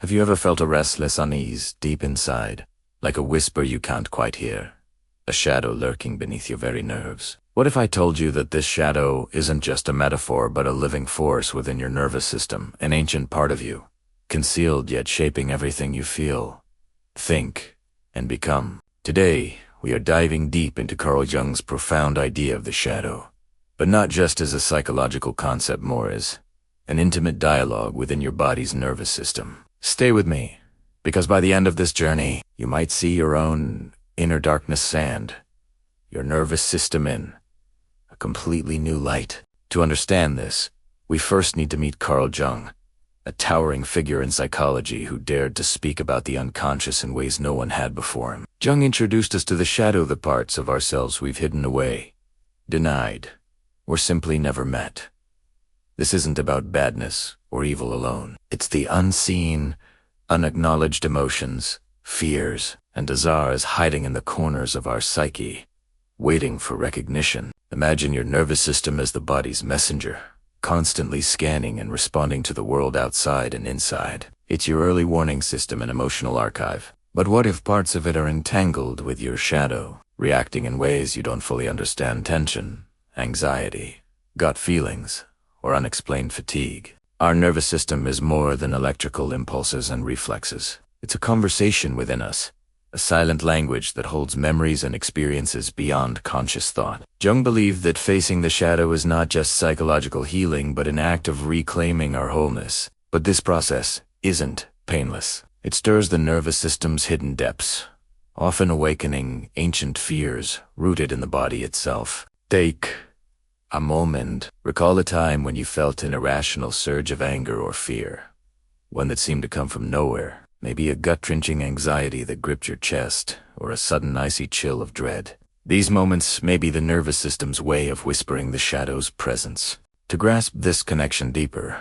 Have you ever felt a restless unease deep inside, like a whisper you can't quite hear? A shadow lurking beneath your very nerves? What if I told you that this shadow isn't just a metaphor but a living force within your nervous system, an ancient part of you, concealed yet shaping everything you feel, think, and become? Today, we are diving deep into Carl Jung's profound idea of the shadow, but not just as a psychological concept, more as an intimate dialogue within your body's nervous system. Stay with me, because by the end of this journey, you might see your own inner darkness sand, your nervous system in a completely new light. To understand this, we first need to meet Carl Jung, a towering figure in psychology who dared to speak about the unconscious in ways no one had before him. Jung introduced us to the shadow, the parts of ourselves we've hidden away, denied, or simply never met. This isn't about badness or evil alone. It's the unseen, unacknowledged emotions, fears, and desires hiding in the corners of our psyche, waiting for recognition. Imagine your nervous system as the body's messenger, constantly scanning and responding to the world outside and inside. It's your early warning system and emotional archive. But what if parts of it are entangled with your shadow, reacting in ways you don't fully understand? Tension, anxiety, gut feelings, or unexplained fatigue. Our nervous system is more than electrical impulses and reflexes. It's a conversation within us, a silent language that holds memories and experiences beyond conscious thought. Jung believed that facing the shadow is not just psychological healing, but an act of reclaiming our wholeness. But this process isn't painless. It stirs the nervous system's hidden depths, often awakening ancient fears rooted in the body itself. Take a moment. Recall a time when you felt an irrational surge of anger or fear, one that seemed to come from nowhere. Maybe a gut-wrenching anxiety that gripped your chest, or a sudden icy chill of dread. These moments may be the nervous system's way of whispering the shadow's presence. To grasp this connection deeper,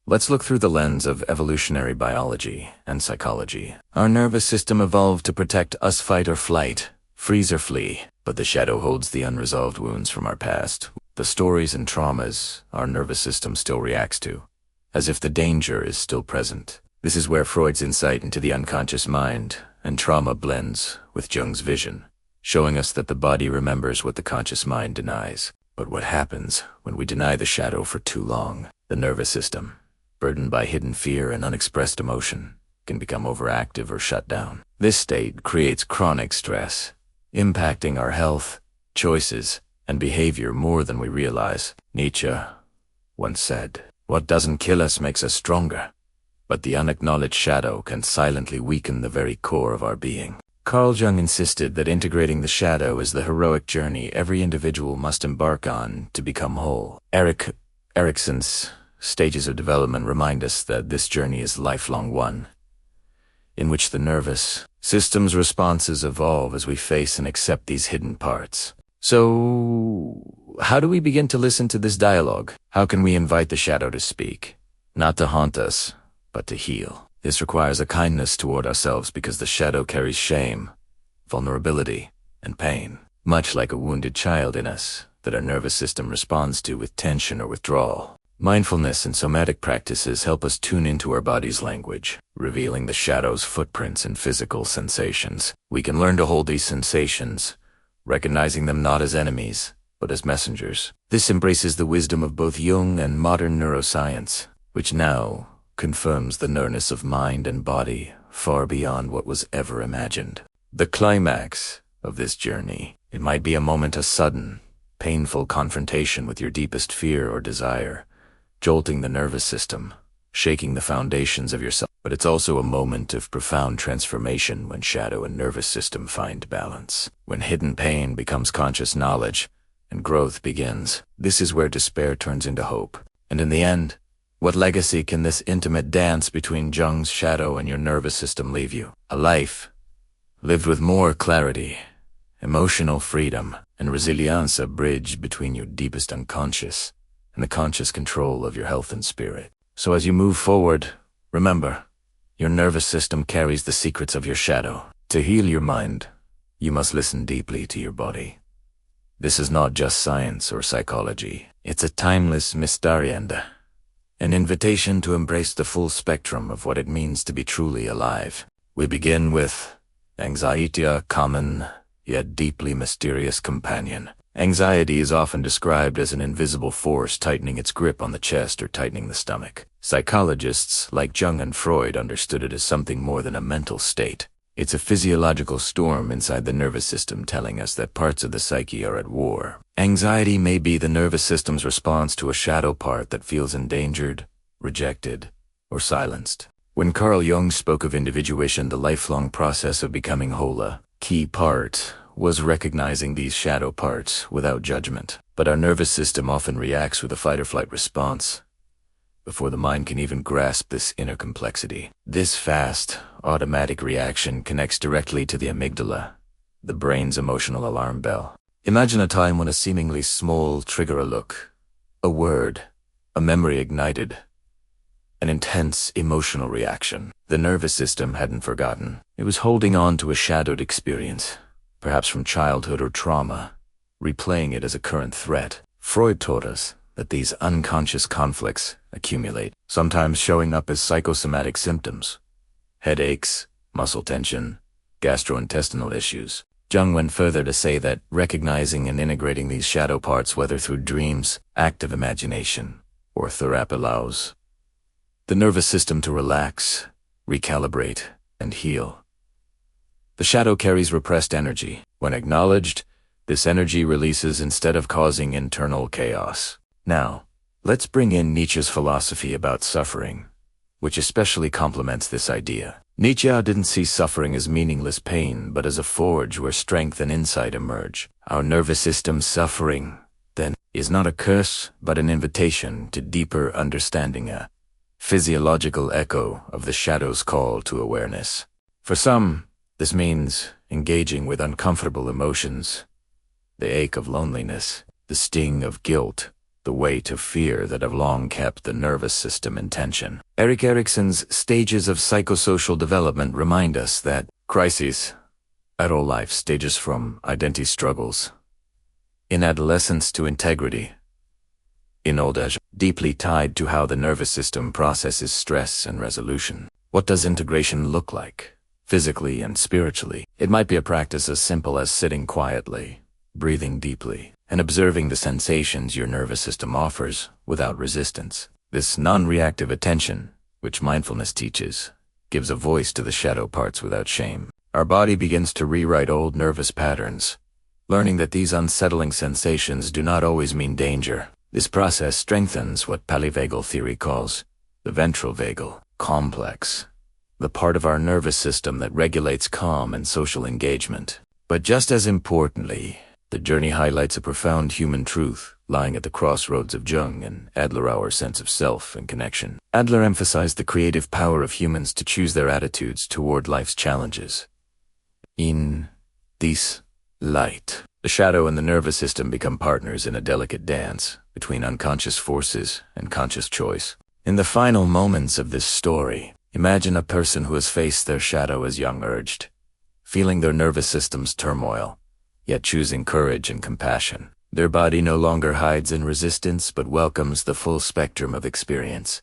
let's look through the lens of evolutionary biology and psychology. Our nervous system evolved to protect us, fight or flight, freeze or flee. But the shadow holds the unresolved wounds from our past, the stories and traumas our nervous system still reacts to, as if the danger is still present. This is where Freud's insight into the unconscious mind and trauma blends with Jung's vision, showing us that the body remembers what the conscious mind denies. But what happens when we deny the shadow for too long? The nervous system, burdened by hidden fear and unexpressed emotion, can become overactive or shut down. This state creates chronic stress, impacting our health, choices, and behavior more than we realize. Nietzsche once said, "What doesn't kill us makes us stronger." But the unacknowledged shadow can silently weaken the very core of our being. Carl Jung insisted that integrating the shadow is the heroic journey every individual must embark on to become whole. Erickson's stages of development remind us that this journey is a lifelong one, in which the nervous system's responses evolve as we face and accept these hidden parts. So, how do we begin to listen to this dialogue? How can we invite the shadow to speak? Not to haunt us, but to heal. This requires a kindness toward ourselves, because the shadow carries shame, vulnerability, and pain, much like a wounded child in us that our nervous system responds to with tension or withdrawal. Mindfulness and somatic practices help us tune into our body's language, revealing the shadow's footprints in physical sensations. We can learn to hold these sensations, recognizing them not as enemies, but as messengers. This embraces the wisdom of both Jung and modern neuroscience, which now confirms the nearness of mind and body far beyond what was ever imagined. The climax of this journey, it might be a moment of sudden, painful confrontation with your deepest fear or desire, jolting the nervous system, shaking the foundations of yourself. But it's also a moment of profound transformation when shadow and nervous system find balance, when hidden pain becomes conscious knowledge and growth begins. This is where despair turns into hope. And in the end, what legacy can this intimate dance between Jung's shadow and your nervous system leave you? A life lived with more clarity, emotional freedom, and resilience, a bridge between your deepest unconscious and the conscious control of your health and spirit. So as you move forward, remember, your nervous system carries the secrets of your shadow. To heal your mind, you must listen deeply to your body. This is not just science or psychology. It's a timeless mysterianda, an invitation to embrace the full spectrum of what it means to be truly alive. We begin with anxiety, a common yet deeply mysterious companion. Anxiety is often described as an invisible force tightening its grip on the chest or tightening the stomach. Psychologists like Jung and Freud understood it as something more than a mental state. It's a physiological storm inside the nervous system telling us that parts of the psyche are at war. Anxiety may be the nervous system's response to a shadow part that feels endangered, rejected, or silenced. When Carl Jung spoke of individuation, the lifelong process of becoming whole, a key part was recognizing these shadow parts without judgment. But our nervous system often reacts with a fight-or-flight response before the mind can even grasp this inner complexity. This fast, automatic reaction connects directly to the amygdala, the brain's emotional alarm bell. Imagine a time when a seemingly small trigger, a look, a word, a memory ignited an intense emotional reaction. The nervous system hadn't forgotten. It was holding on to a shadowed experience, perhaps from childhood or trauma, replaying it as a current threat. Freud taught us that these unconscious conflicts accumulate, sometimes showing up as psychosomatic symptoms: headaches, muscle tension, gastrointestinal issues. Jung went further to say that recognizing and integrating these shadow parts, whether through dreams, active imagination, or therapy, allows the nervous system to relax, recalibrate, and heal. The shadow carries repressed energy. When acknowledged, this energy releases instead of causing internal chaos. Now, let's bring in Nietzsche's philosophy about suffering, which especially complements this idea. Nietzsche didn't see suffering as meaningless pain, but as a forge where strength and insight emerge. Our nervous system's suffering, then, is not a curse, but an invitation to deeper understanding, a physiological echo of the shadow's call to awareness. For some, this means engaging with uncomfortable emotions, the ache of loneliness, the sting of guilt, the weight of fear that have long kept the nervous system in tension. Erik Erikson's stages of psychosocial development remind us that crises at all life stages, from identity struggles in adolescence to integrity in old age, deeply tied to how the nervous system processes stress and resolution. What does integration look like, physically and spiritually? It might be a practice as simple as sitting quietly, breathing deeply, and observing the sensations your nervous system offers without resistance. This non-reactive attention, which mindfulness teaches, gives a voice to the shadow parts without shame. Our body begins to rewrite old nervous patterns, learning that these unsettling sensations do not always mean danger. This process strengthens what polyvagal theory calls the ventral vagal complex, the part of our nervous system that regulates calm and social engagement. But just as importantly, the journey highlights a profound human truth lying at the crossroads of Jung and Adler-our sense of self and connection. Adler emphasized the creative power of humans to choose their attitudes toward life's challenges. In this light, the shadow and the nervous system become partners in a delicate dance between unconscious forces and conscious choice. In the final moments of this story, imagine a person who has faced their shadow as Jung urged, feeling their nervous system's turmoil, yet choosing courage and compassion. Their body no longer hides in resistance but welcomes the full spectrum of experience.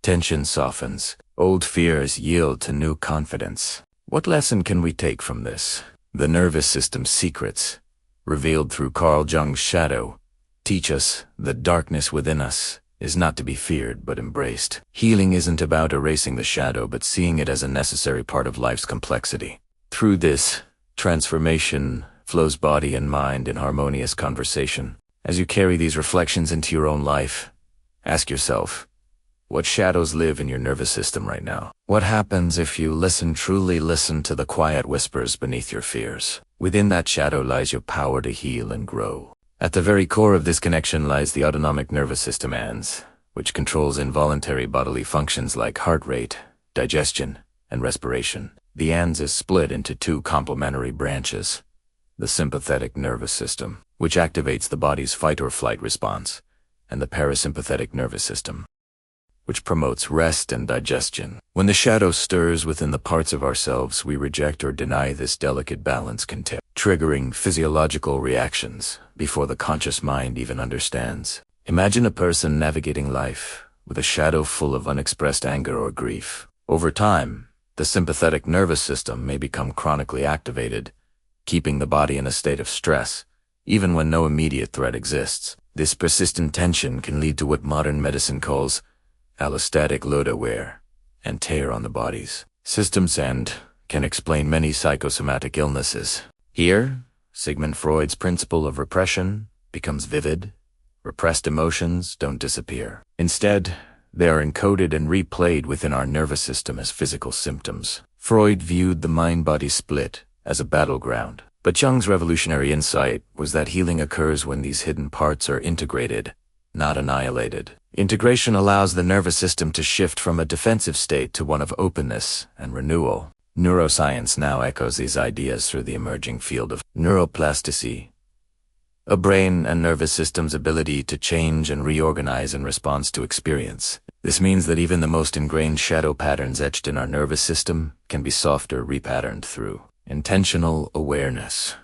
Tension softens, old fears yield to new confidence. What lesson can we take from this? The nervous system's secrets, revealed through Carl Jung's shadow, teach us that darkness within us is not to be feared but embraced. Healing isn't about erasing the shadow but seeing it as a necessary part of life's complexity. Through this transformation flows body and mind in harmonious conversation. As you carry these reflections into your own life, ask yourself, what shadows live in your nervous system right now? What happens if you truly listen to the quiet whispers beneath your fears? Within that shadow lies your power to heal and grow. At the very core of this connection lies the autonomic nervous system ANS, which controls involuntary bodily functions like heart rate, digestion, and respiration. The ANS is split into two complementary branches: the sympathetic nervous system, which activates the body's fight-or-flight response, and the parasympathetic nervous system, which promotes rest and digestion. When the shadow stirs within the parts of ourselves, we reject or deny this delicate balance can tip, triggering physiological reactions before the conscious mind even understands. Imagine a person navigating life with a shadow full of unexpressed anger or grief. Over time, the sympathetic nervous system may become chronically activated, keeping the body in a state of stress, even when no immediate threat exists. This persistent tension can lead to what modern medicine calls allostatic load wear and tear on the body's systems and can explain many psychosomatic illnesses. Here, Sigmund Freud's principle of repression becomes vivid. Repressed emotions don't disappear. Instead, they are encoded and replayed within our nervous system as physical symptoms. Freud viewed the mind-body split as a battleground, but Jung's revolutionary insight was that healing occurs when these hidden parts are integrated, not annihilated. Integration allows the nervous system to shift from a defensive state to one of openness and renewal. Neuroscience now echoes these ideas through the emerging field of neuroplasticity, a brain and nervous system's ability to change and reorganize in response to experience. This means that even the most ingrained shadow patterns etched in our nervous system can be softer repatterned through intentional awareness.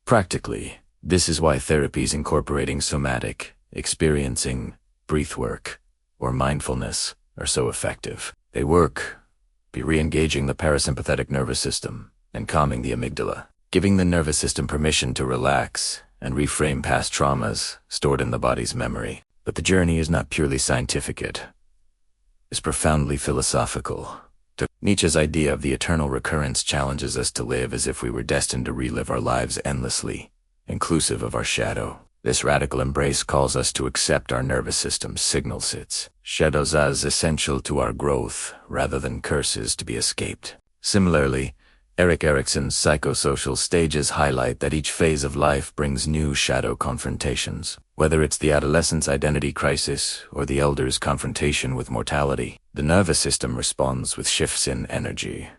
Practically, this is why therapies incorporating somatic, experiencing, breathwork, or mindfulness are so effective. They work by re-engaging the parasympathetic nervous system and calming the amygdala, giving the nervous system permission to relax and reframe past traumas stored in the body's memory. But the journey is not purely scientific, it is profoundly philosophical. Nietzsche's idea of the eternal recurrence challenges us to live as if we were destined to relive our lives endlessly, inclusive of our shadow. This radical embrace calls us to accept our nervous system's signal sets, shadows as essential to our growth rather than curses to be escaped. Similarly, Erik Erikson's psychosocial stages highlight that each phase of life brings new shadow confrontations. Whether it's the adolescent's identity crisis or the elder's confrontation with mortality, the nervous system responds with shifts in energy,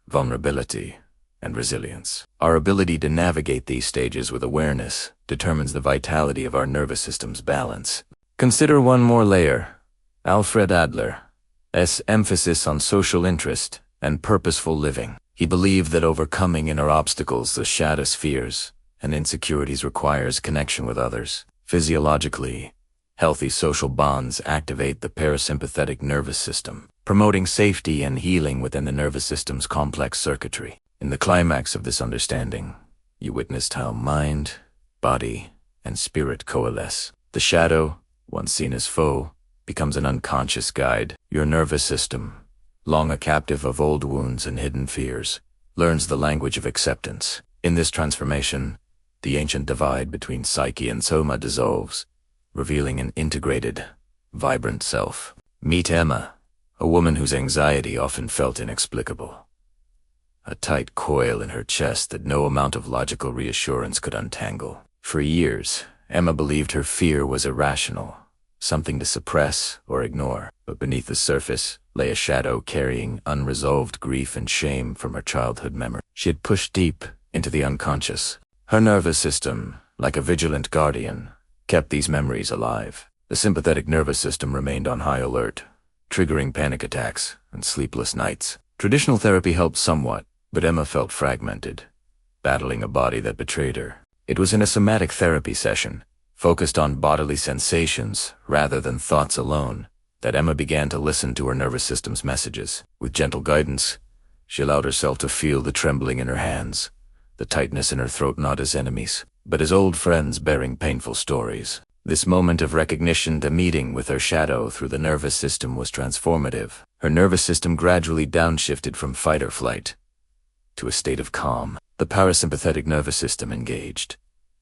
vulnerability, and resilience. Our ability to navigate these stages with awareness determines the vitality of our nervous system's balance. Consider one more layer: Alfred Adler's emphasis on social interest and purposeful living. He believed that overcoming inner obstacles, the shadow fears, and insecurities requires connection with others. Physiologically, healthy social bonds activate the parasympathetic nervous system, promoting safety and healing within the nervous system's complex circuitry. In the climax of this understanding, you witnessed how mind, body, and spirit coalesce. The shadow, once seen as foe, becomes an unconscious guide. Your nervous system, long a captive of old wounds and hidden fears, learns the language of acceptance. In this transformation, the ancient divide between psyche and soma dissolves, revealing an integrated, vibrant self. Meet Emma, a woman whose anxiety often felt inexplicable. A tight coil in her chest that no amount of logical reassurance could untangle. For years, Emma believed her fear was irrational, something to suppress or ignore. But beneath the surface lay a shadow carrying unresolved grief and shame from her childhood memory. She had pushed deep into the unconscious. Her nervous system, like a vigilant guardian, kept these memories alive. The sympathetic nervous system remained on high alert, triggering panic attacks and sleepless nights. Traditional therapy helped somewhat, but Emma felt fragmented, battling a body that betrayed her. It was in a somatic therapy session, focused on bodily sensations rather than thoughts alone, that Emma began to listen to her nervous system's messages. With gentle guidance, she allowed herself to feel the trembling in her hands, the tightness in her throat not as enemies, but as old friends bearing painful stories. This moment of recognition, the meeting with her shadow through the nervous system, was transformative. Her nervous system gradually downshifted from fight or flight to a state of calm. The parasympathetic nervous system engaged,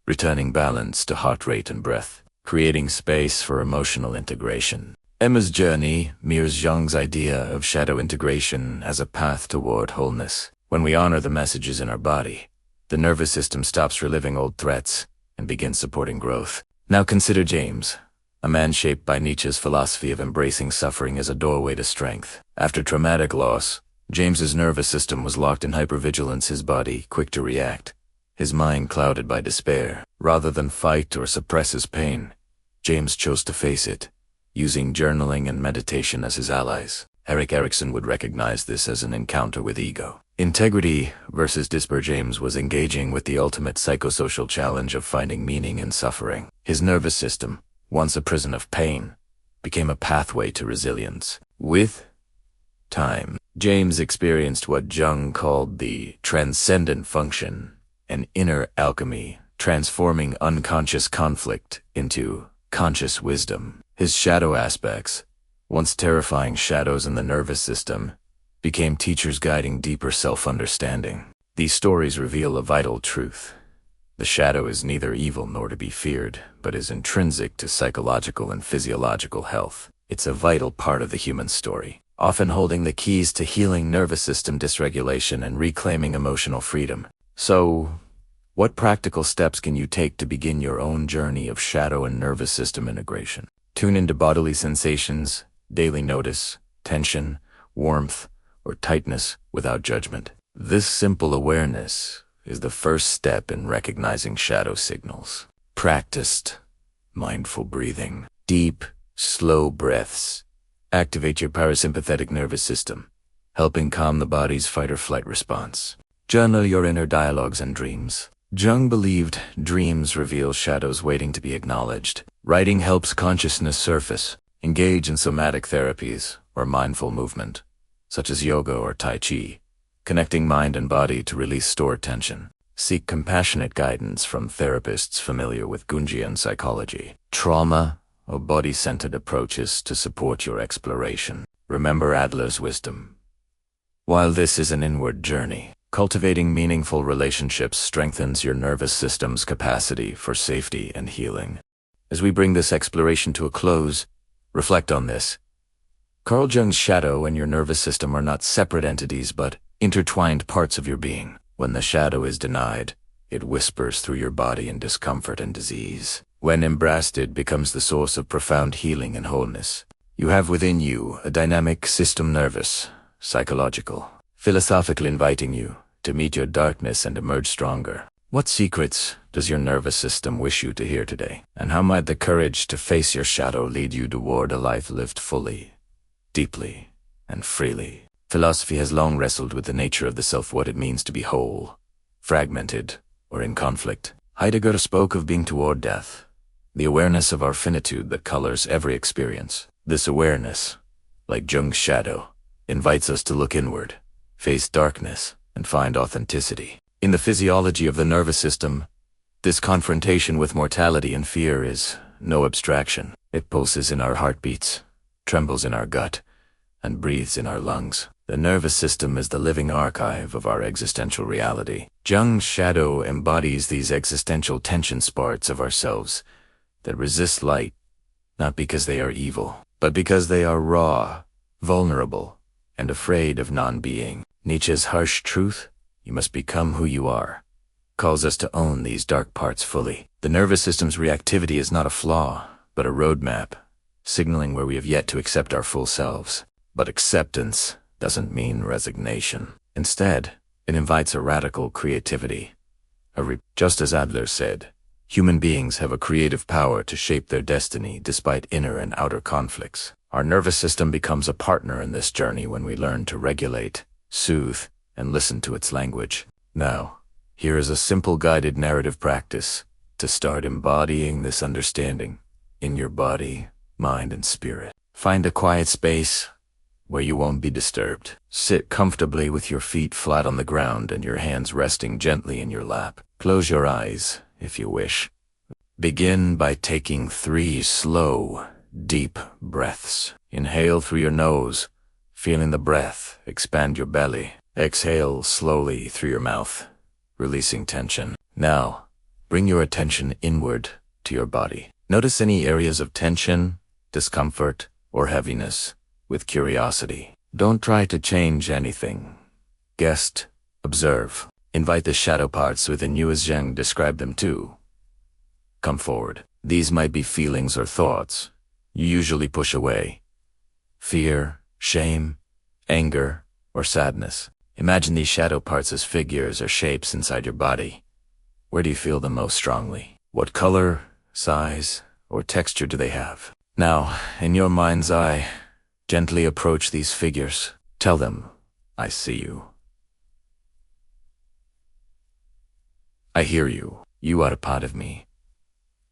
returning balance to heart rate and breath, creating space for emotional integration. Emma's journey mirrors Jung's idea of shadow integration as a path toward wholeness. When we honor the messages in our body, the nervous system stops reliving old threats and begins supporting growth. Now consider James, a man shaped by Nietzsche's philosophy of embracing suffering as a doorway to strength. After traumatic loss, James's nervous system was locked in hypervigilance, his body quick to react, his mind clouded by despair. Rather than fight or suppress his pain, James chose to face it, using journaling and meditation as his allies. Erik Erikson would recognize this as an encounter with ego. Integrity versus despair. James was engaging with the ultimate psychosocial challenge of finding meaning in suffering. His nervous system, once a prison of pain, became a pathway to resilience. With time, James experienced what Jung called the transcendent function, an inner alchemy, transforming unconscious conflict into conscious wisdom. His shadow aspects, once terrifying shadows in the nervous system, became teachers guiding deeper self-understanding. These stories reveal a vital truth. The shadow is neither evil nor to be feared, but is intrinsic to psychological and physiological health. It's a vital part of the human story, often holding the keys to healing nervous system dysregulation and reclaiming emotional freedom. So, what practical steps can you take to begin your own journey of shadow and nervous system integration? Tune into bodily sensations, daily notice, tension, warmth, or tightness without judgment. This simple awareness is the first step in recognizing shadow signals. Practiced mindful breathing, deep, slow breaths, activate your parasympathetic nervous system, helping calm the body's fight or flight response. Journal your inner dialogues and dreams. Jung believed dreams reveal shadows waiting to be acknowledged. Writing helps consciousness surface. Engage in somatic therapies or mindful movement, such as yoga or Tai Chi, connecting mind and body to release stored tension. Seek compassionate guidance from therapists familiar with Jungian psychology. Trauma or body-centered approaches to support your exploration. Remember Adler's wisdom. While this is an inward journey, cultivating meaningful relationships strengthens your nervous system's capacity for safety and healing. As we bring this exploration to a close, reflect on this. Carl Jung's shadow and your nervous system are not separate entities but intertwined parts of your being. When the shadow is denied, it whispers through your body in discomfort and disease. When embraced, it becomes the source of profound healing and wholeness. You have within you a dynamic system, nervous, psychological, philosophically inviting you to meet your darkness and emerge stronger. What secrets does your nervous system wish you to hear today? And how might the courage to face your shadow lead you toward a life lived fully, deeply, and freely? Philosophy has long wrestled with the nature of the self, what it means to be whole, fragmented, or in conflict. Heidegger spoke of being toward death, the awareness of our finitude that colors every experience. This awareness, like Jung's shadow, invites us to look inward, face darkness, and find authenticity. In the physiology of the nervous system, this confrontation with mortality and fear is no abstraction. It pulses in our heartbeats, trembles in our gut, and breathes in our lungs. The nervous system is the living archive of our existential reality. Jung's shadow embodies these existential tension parts of ourselves that resist light, not because they are evil, but because they are raw, vulnerable, and afraid of non-being. Nietzsche's harsh truth, "You must become who you are," calls us to own these dark parts fully. The nervous system's reactivity is not a flaw, but a roadmap, signaling where we have yet to accept our full selves. But acceptance doesn't mean resignation. Instead, it invites a radical creativity. Just as Adler said, human beings have a creative power to shape their destiny despite inner and outer conflicts. Our nervous system becomes a partner in this journey when we learn to regulate, soothe, and listen to its language. Now, here is a simple guided narrative practice to start embodying this understanding in your body, mind, and spirit. Find a quiet space where you won't be disturbed. Sit comfortably with your feet flat on the ground and your hands resting gently in your lap. Close your eyes if you wish. Begin by taking 3 slow, deep breaths. Inhale through your nose, feeling the breath expand your belly. Exhale slowly through your mouth, releasing tension. Now, bring your attention inward to your body. Notice any areas of tension, discomfort, or heaviness with curiosity. Don't try to change anything. Just observe. Invite the shadow parts within you as Jung described them too. Come forward. These might be feelings or thoughts you usually push away. Fear, shame, anger, or sadness. Imagine these shadow parts as figures or shapes inside your body. Where do you feel them most strongly? What color, size, or texture do they have? Now, in your mind's eye, gently approach these figures. Tell them, "I see you. I hear you. You are a part of me.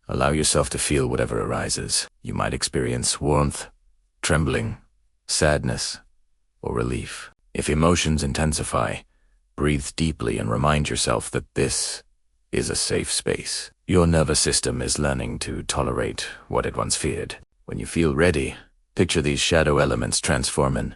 Allow yourself to feel whatever arises. You might experience warmth, trembling, sadness, or relief. If emotions intensify, breathe deeply and remind yourself that this is a safe space. Your nervous system is learning to tolerate what it once feared. When you feel ready, picture these shadow elements transforming,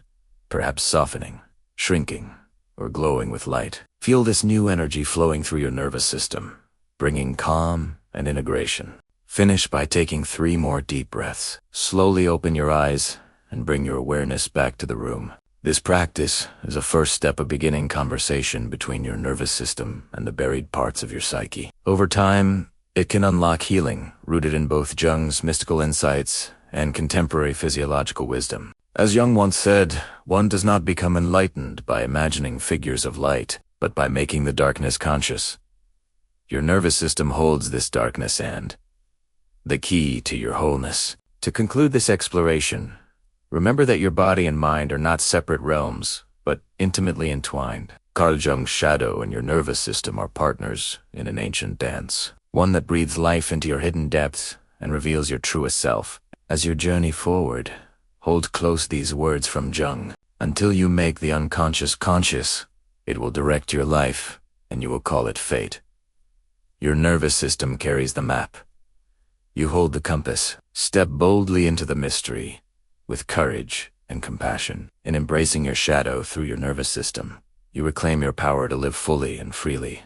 perhaps softening, shrinking, or glowing with light. Feel this new energy flowing through your nervous system, bringing calm and integration. Finish by taking 3 more deep breaths. Slowly open your eyes and bring your awareness back to the room. This practice is a first step of beginning conversation between your nervous system and the buried parts of your psyche. Over time, it can unlock healing, rooted in both Jung's mystical insights and contemporary physiological wisdom. As Jung once said, one does not become enlightened by imagining figures of light, but by making the darkness conscious. Your nervous system holds this darkness and the key to your wholeness. To conclude this exploration, remember that your body and mind are not separate realms, but intimately entwined. Carl Jung's shadow and your nervous system are partners in an ancient dance, one that breathes life into your hidden depths and reveals your truest self. As you journey forward, hold close these words from Jung. Until you make the unconscious conscious, it will direct your life, and you will call it fate. Your nervous system carries the map. You hold the compass. Step boldly into the mystery, with courage and compassion. In embracing your shadow through your nervous system, you reclaim your power to live fully and freely.